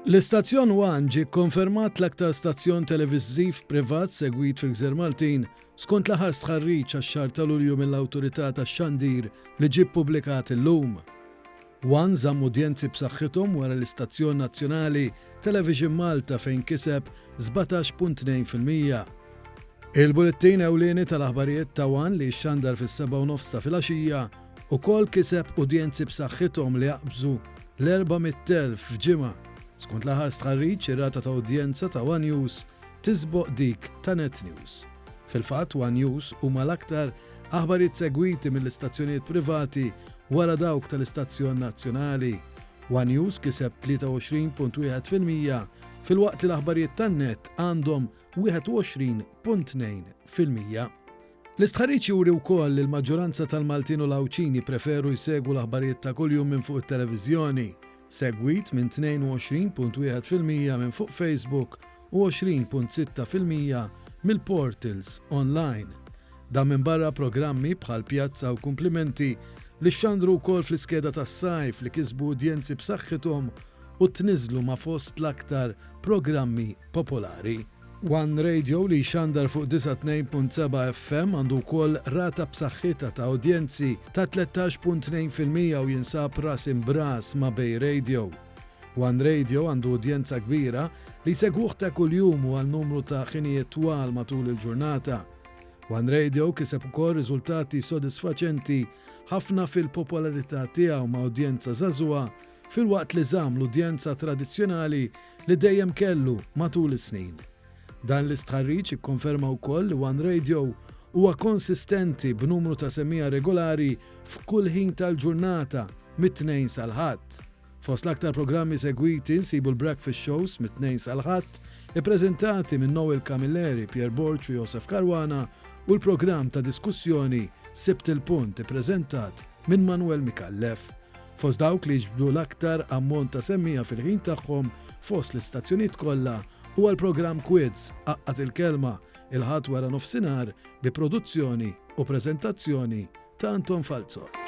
L-istazzjon 1 ġie kkonfermat l-aktar stazzjon televiżiv privat segwit fil-Gżer Maltin skont l-aħħar stħarriġ għax-xahar ta' Lulju mill-Awtorità tax-Xandir li ġie ppubblikat illum. 1 żamm udjenzi b'saħħithom wara l-istazzjon nazzjonali Television Malta fejn kiseb 17.2%. Il-bulettin ewlieni tal-aħbarijiet ta' 1 li xxandar fis-7:30 ta' filgħaxija ukoll kiseb udjenzi b'saħħithom li jaqbżu l-400,000 f'ġimgħa. Skont l-aħħar stħarriġ ir-rata ta' udjenza ta' 1 News tisboq dik ta' Net News. Fil-fatt 1 News huma l-aktar aħbarijiet segwiti mill-istazzjonijiet privati wara dawk tal-istazzjon nazzjonali. 1 News kiseb 23.1% fil-waqt li l-aħbarijiet tan-net għandhom 21.2%. L-istħarriġ juri wkoll li l-maġġoranza tal-Maltin u l-Awċini preferu jsegwu l-aħbarijiet ta' kuljum minn fuq it-televiżjoni, segwit minn 22.1% minn fuq Facebook u 20.6% mill-portals online. Dan minn barra programmi bħal Pjazza u Kumplimenti li xxandru wkoll fl-iskeda tas-sajf li kisbu udjenzi b'saħħithom u tniżlu ma' fost l-aktar programmi popolari. 1 Radio li xandar fuq 92.7 FM għandu wkoll rata b'saħħitha ta' udjenzi ta' 13.2% u jinsab ras imbras ma' Bay Radio. 1 Radio għandu udjenza kbira li segwuh ta' kuljum u għal numru ta' ħinijiet twal matul il-ġurnata. 1 Radio kiseb ukoll riżultati sodisfaċenti ħafna fil-popolarità tiegħu ma' udjenza żagħżugħa filwaqt li żamm l-udjenza tradizzjonali li dejjem kellu matul is-snin. Dan l-istħarriġ ikkonferma wkoll li 1 Radio huwa konsistenti b'numru ta' semmija regolari f'kull ħin tal-ġurnata mit-tnejn sal-ħadd. Fost l-aktar programmi segwiti nsibu l-breakfast shows mit-tnejn sal-ħadd ippreżentati minn Noel Camilleri, Pier Borċu u Josef Karwana u l-programm ta' diskussjoni Sibt il-Punt ippreżentat minn Manuel Mikallef. Fost dawk li jġbdu l-aktar ammont ta' semmija fil-ħin tagħhom fost l-istazzjonijiet kollha u għal-programm Quiz Aqqat il-kelma il-ħadd wara nofsinhar bi produzzjoni u preżentazzjoni ta' Anton Falzor.